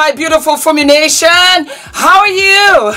my beautiful FUMINATION. How are you?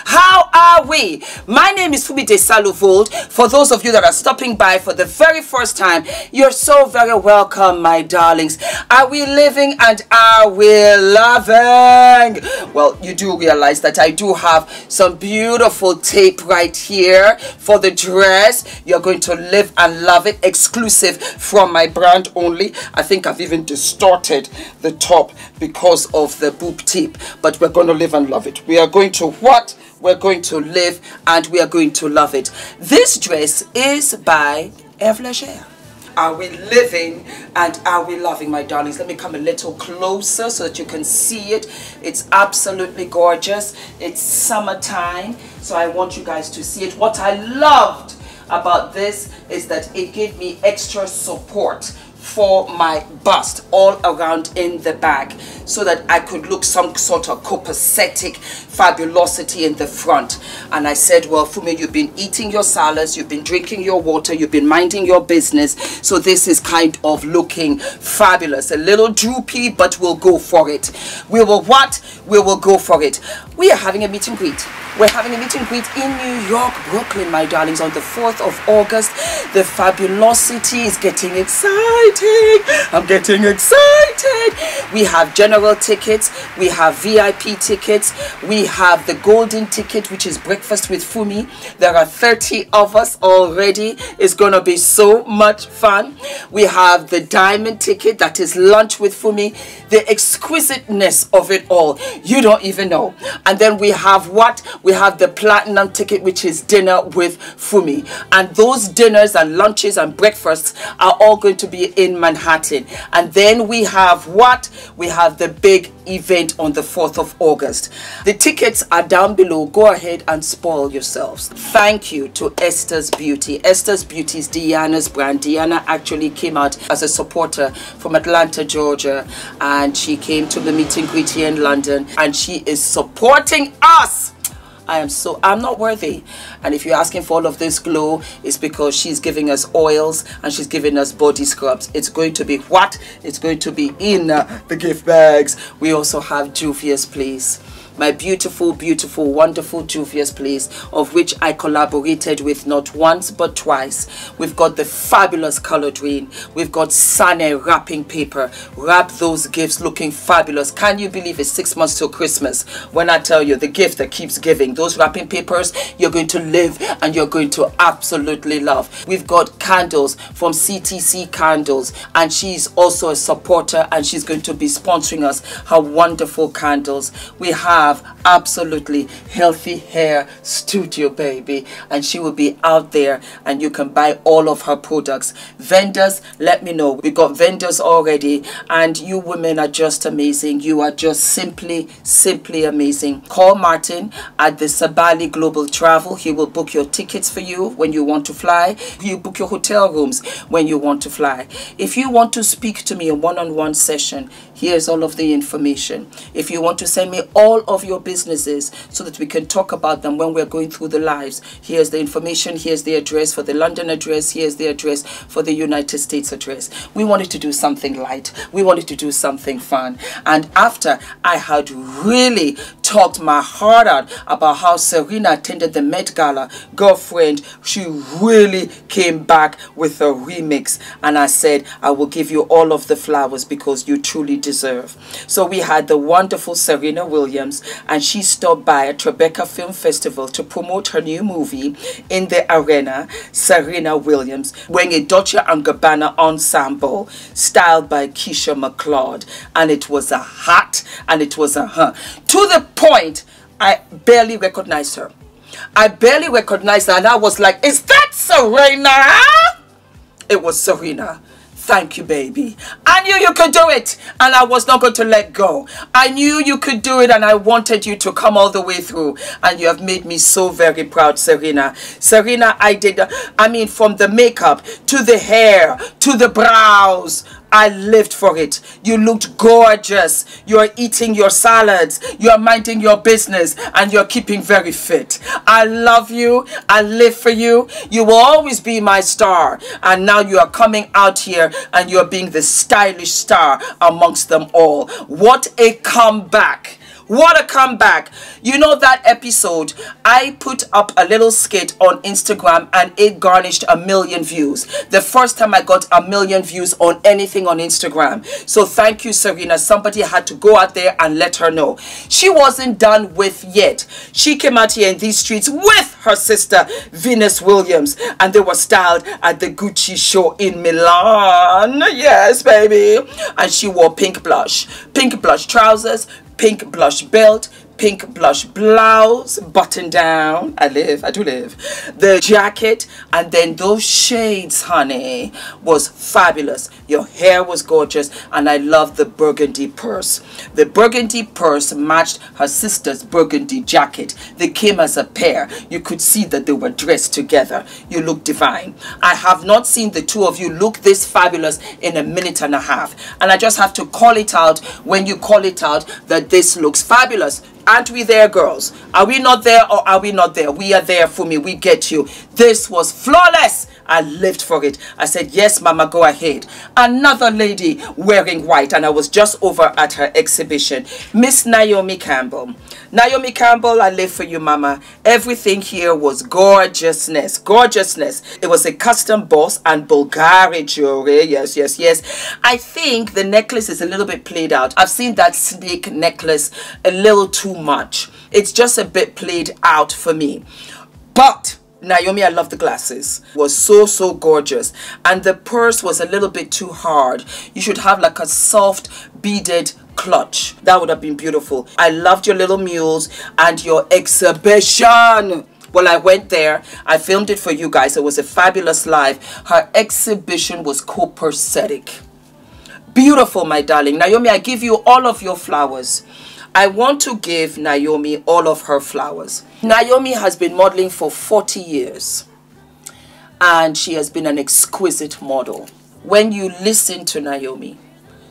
How are we? My name is Fumi Desalu-Vold. For those of you that are stopping by for the very first time, you're so very welcome, my darlings. Are we living and are we loving? Well, you do realize that I do have some beautiful tape right here for the dress. You're going to live and love it, exclusive from my brand only. I think I've even distorted the top because of the boob tip, but we're going to live and love it. We are going to what? We're going to live and we are going to love it. This dress is by Eve Leger. Are we living and are we loving, my darlings? Let me come a little closer so that you can see it. It's absolutely gorgeous. It's summertime, so I want you guys to see it. What I loved about this is that it gave me extra support for my bust all around in the back, so that I could look some sort of copacetic fabulosity in the front. And I said, well, Fumi, you've been eating your salads, you've been drinking your water, you've been minding your business, so this is kind of looking fabulous. A little droopy, but we'll go for it. We will what? We will go for it. We are having a meet and greet. We're having a meet and greet in New York, Brooklyn, my darlings, on the 4th of August. The fabulosity is getting exciting. I'm getting excited. We have general tickets, we have VIP tickets, we have the golden ticket, which is breakfast with Fumi. There are 30 of us already. It's gonna be so much fun. We have the diamond ticket, that is lunch with Fumi. The exquisiteness of it all, you don't even know. And then we have what? We have the platinum ticket, which is dinner with Fumi. And those dinners and lunches and breakfasts are all going to be in Manhattan. And then we have what? We have the big event on the 4th of August. The tickets are down below. Go ahead and spoil yourselves. Thank you to Esther's Beauty. Esther's Beauty is Diana's brand. Diana actually came out as a supporter from Atlanta, Georgia, and she came to the meet and greet here in London, and she is supporting us. I'm not worthy. And if you're asking for all of this glow, it's because she's giving us oils and she's giving us body scrubs. It's going to be what? It's going to be in the gift bags. We also have Juvia's Place. My beautiful, beautiful, wonderful Juvia's Place, of which I collaborated with not once but twice. We've got the fabulous color drain. We've got Sane wrapping paper. Wrap those gifts looking fabulous. Can you believe it's 6 months till Christmas? When I tell you the gift that keeps giving, those wrapping papers, you're going to live and you're going to absolutely love. We've got candles from CTC Candles, and she's also a supporter and she's going to be sponsoring us her wonderful candles. We have absolutely healthy hair studio, baby, and she will be out there and you can buy all of her products. Vendors, let me know. We got vendors already, and you women are just amazing. You are just simply amazing. Call Martin at the Sabali Global Travel. He will book your tickets for you when you want to fly. You book your hotel rooms when you want to fly. If you want to speak to me in one-on-one session, here's all of the information. If you want to send me all of your businesses so that we can talk about them when we're going through the lives, here's the information. Here's the address for the London address. Here's the address for the United States address. We wanted to do something light. We wanted to do something fun. And after I had really talked my heart out about how Serena attended the Met Gala, girlfriend, she really came back with a remix, and I said, I will give you all of the flowers because you truly deserve. So we had the wonderful Serena Williams, and she stopped by at Tribeca Film Festival to promote her new movie in the arena. Serena Williams wearing a Dolce & Gabbana ensemble styled by Keisha McLeod, and it was a hot, and it was a to the point I barely recognized her. I barely recognized her, and I was like, is that Serena? It was Serena. Thank you, baby. I knew you could do it, and I was not going to let go. I knew you could do it, and I wanted you to come all the way through, and you have made me so very proud, Serena. Serena, I mean, from the makeup to the hair to the brows, I lived for it. You looked gorgeous. You're eating your salads. You're minding your business. And you're keeping very fit. I love you. I live for you. You will always be my star. And now you are coming out here and you're being the stylish star amongst them all. What a comeback. What a comeback. You know that episode, I put up a little skit on Instagram and it garnished 1 million views. The first time I got 1 million views on anything on Instagram. So thank you, Serena. Somebody had to go out there and let her know. She wasn't done with yet. She came out here in these streets with her sister, Venus Williams. And they were styled at the Gucci show in Milan. Yes, baby. And she wore pink blush trousers, pink blush belt, pink blush blouse, button down. I do live. The jacket, and then those shades, honey, was fabulous. Your hair was gorgeous, and I love the burgundy purse. The burgundy purse matched her sister's burgundy jacket. They came as a pair. You could see that they were dressed together. You look divine. I have not seen the two of you look this fabulous in 1.5 minutes. And I just have to call it out when you call it out that this looks fabulous. Aren't we there, girls? Are we not there, or are we not there? We are there, Fumi. We get you. This was flawless. I lived for it. I said, yes, mama, go ahead. Another lady wearing white, and I was just over at her exhibition. Miss Naomi Campbell. Naomi Campbell, I live for you, mama. Everything here was gorgeousness. Gorgeousness. It was a custom boss and Bulgari jewelry. Yes, yes, yes. I think the necklace is a little bit played out. I've seen that snake necklace a little too much. It's just a bit played out for me. But Naomi, I love the glasses. Was so gorgeous. And the purse was a little bit too hard. You should have like a soft beaded clutch. That would have been beautiful. I loved your little mules and your exhibition. Well, I went there. I filmed it for you guys. It was a fabulous live. Her exhibition was copacetic. Beautiful, my darling. Naomi, I give you all of your flowers. I want to give Naomi all of her flowers. Naomi has been modeling for 40 years. And she has been an exquisite model. When you listen to Naomi,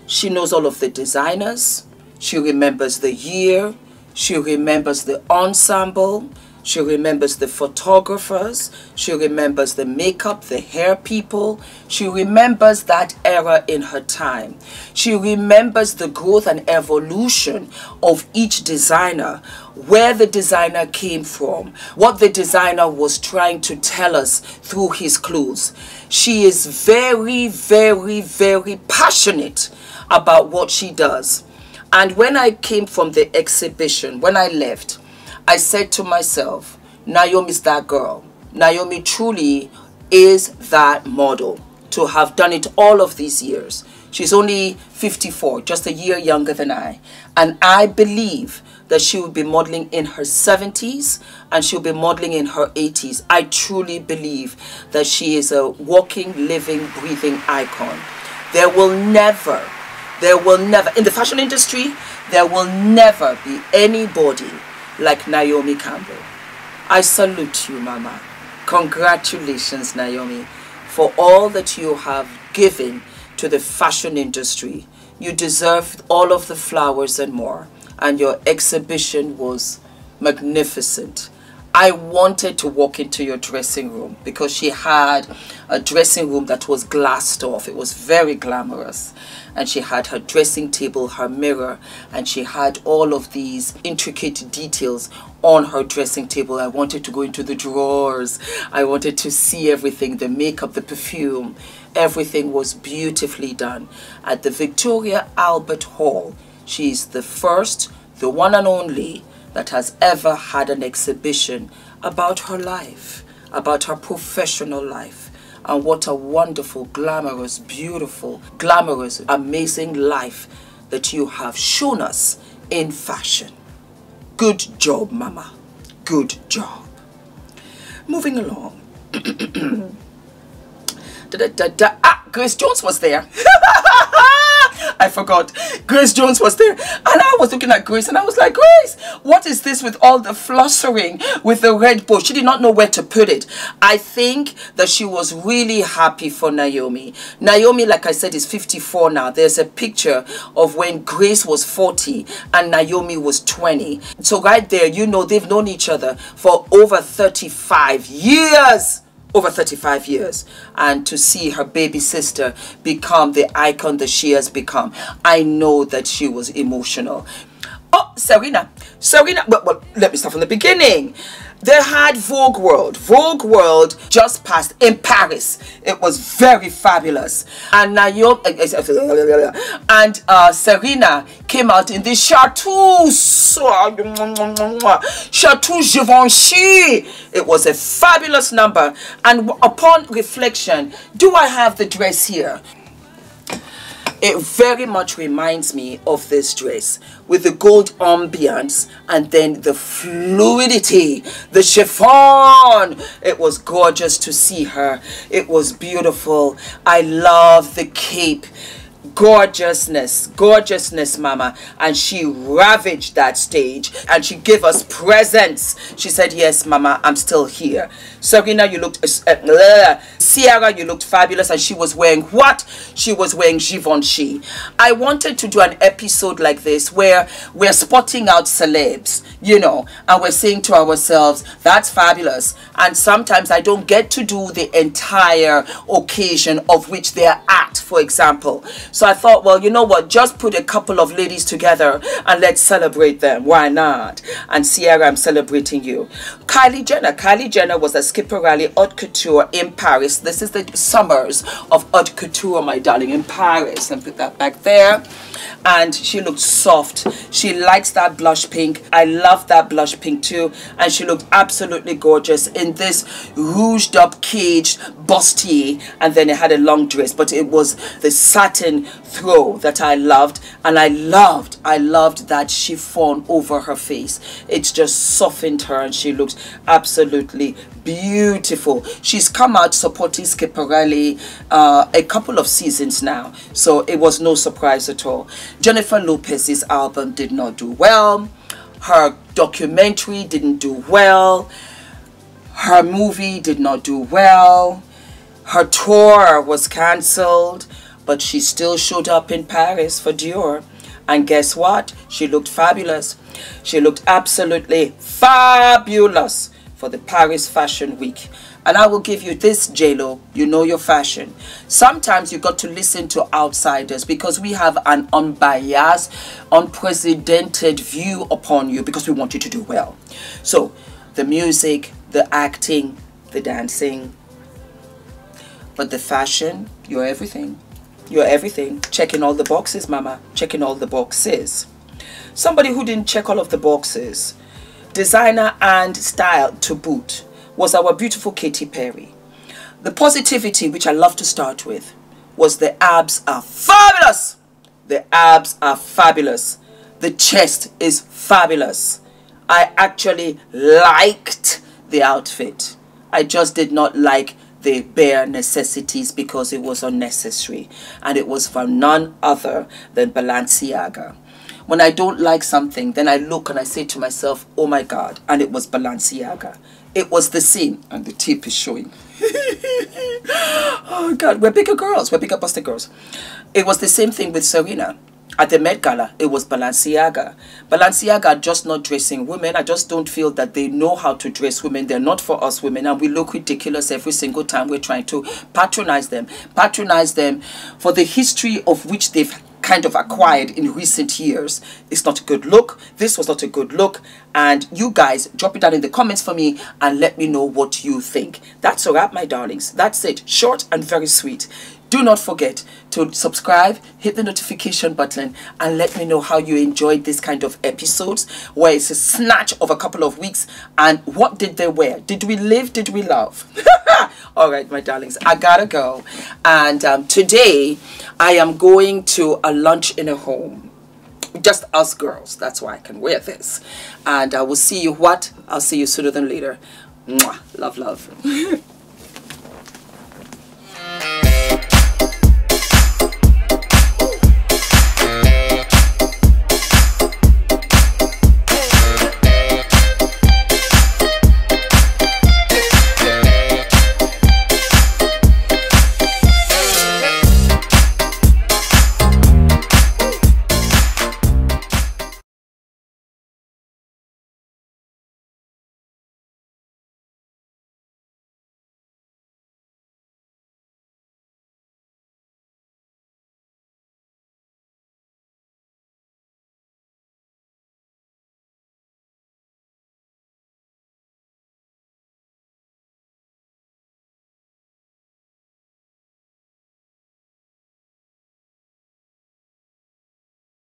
she knows all of the designers. She remembers the year. She remembers the ensemble. She remembers the photographers. She remembers the makeup, the hair people. She remembers that era in her time. She remembers the growth and evolution of each designer, where the designer came from, what the designer was trying to tell us through his clothes. She is very passionate about what she does. And when I came from the exhibition, when I left, I said to myself, Naomi's that girl. Naomi truly is that model to have done it all of these years. She's only 54, just a year younger than I. And I believe that she will be modeling in her 70s and she'll be modeling in her 80s. I truly believe that she is a walking, living, breathing icon. There will never, in the fashion industry, there will never be anybody like Naomi Campbell. I salute you, mama. Congratulations, Naomi, for all that you have given to the fashion industry. You deserve all of the flowers and more. And your exhibition was magnificent. I wanted to walk into your dressing room because she had a dressing room that was glassed off. It was very glamorous. And she had her dressing table, her mirror, and she had all of these intricate details on her dressing table. I wanted to go into the drawers. I wanted to see everything, the makeup, the perfume. Everything was beautifully done. At the Victoria Albert Hall, she's the first, the one and only that has ever had an exhibition about her life, about her professional life, and what a wonderful, glamorous, beautiful, glamorous, amazing life that you have shown us in fashion. Good job, mama. Good job. Moving along. Grace Jones was there. I forgot. Grace Jones was there. And I was looking at Grace and I was like, Grace, what is this with all the flustering with the red bow? She did not know where to put it. I think that she was really happy for Naomi. Naomi, like I said, is 54 now. There's a picture of when Grace was 40 and Naomi was 20. So right there, you know, they've known each other for over 35 years. Over 35 years. And to see her baby sister become the icon that she has become, I know that she was emotional. Oh, Serena, well, let me start from the beginning. They had Vogue World. Vogue World just passed in Paris. It was very fabulous. And Naomi and Serena came out in the Chateau Givenchy. It was a fabulous number. And upon reflection, do I have the dress here? It very much reminds me of this dress with the gold ambience and then the fluidity, the chiffon. It was gorgeous to see her. It was beautiful. I love the cape. Gorgeousness, mama. And she ravaged that stage and she gave us presents. She said, yes, mama, I'm still here. Serena, you looked Sierra, you looked fabulous. And she was wearing what? She was wearing Givenchy. I wanted to do an episode like this where we're spotting out celebs, you know, and we're saying to ourselves, that's fabulous. And sometimes I don't get to do the entire occasion of which they're at, for example. So I thought, well, you know what, just put a couple of ladies together and let's celebrate them. Why not? And Sierra, I'm celebrating you. Kylie Jenner was a Skipperally Haute Couture in Paris. This is the summers of Haute Couture, my darling, in Paris. And put that back there. And she looked soft. She likes that blush pink. I love that blush pink too. And she looked absolutely gorgeous in this rouged up caged bustier. And then it had a long dress, but it was the satin throw that I loved. And I loved that chiffon over her face. It's just softened her and she looked absolutely beautiful. She's come out supporting Skipperally a couple of seasons now, so it was no surprise at all. Jennifer Lopez's album did not do well. Her documentary didn't do well. Her movie did not do well. Her tour was cancelled, but she still showed up in Paris for Dior. And guess what? She looked fabulous. She looked absolutely fabulous for the Paris Fashion Week. And I will give you this, J-Lo, you know your fashion. Sometimes you got to listen to outsiders because we have an unbiased, unprecedented view upon you because we want you to do well. So the music, the acting, the dancing, but the fashion, you're everything. You're everything. Checking all the boxes, mama. Checking all the boxes. Somebody who didn't check all of the boxes, designer and style to boot, was our beautiful Katy Perry. The positivity, which I love to start with, was the abs are fabulous. The abs are fabulous. The chest is fabulous. I actually liked the outfit. I just did not like the bare necessities because it was unnecessary. And it was for none other than Balenciaga. When I don't like something, then I look and I say to myself, oh my God, and it was Balenciaga. It was the same, and the tip is showing. Oh God, we're bigger girls, we're bigger busted girls. It was the same thing with Serena. At the Met Gala, it was Balenciaga. Balenciaga are just not dressing women. I just don't feel that they know how to dress women. They're not for us women, and we look ridiculous every single time we're trying to patronize them. Patronize them for the history of which they've kind of acquired in recent years. It's not a good look. This was not a good look. And you guys, drop it down in the comments for me and let me know what you think. That's a wrap, my darlings. That's it. Short and very sweet. Do not forget to subscribe, hit the notification button, and let me know how you enjoyed this kind of episodes where it's a snatch of a couple of weeks. And what did they wear? Did we live? Did we love? All right, my darlings, I gotta go. And today I am going to a lunch in a home. Just us girls. That's why I can wear this. And I will see you I'll see you sooner than later. Mwah. Love, love.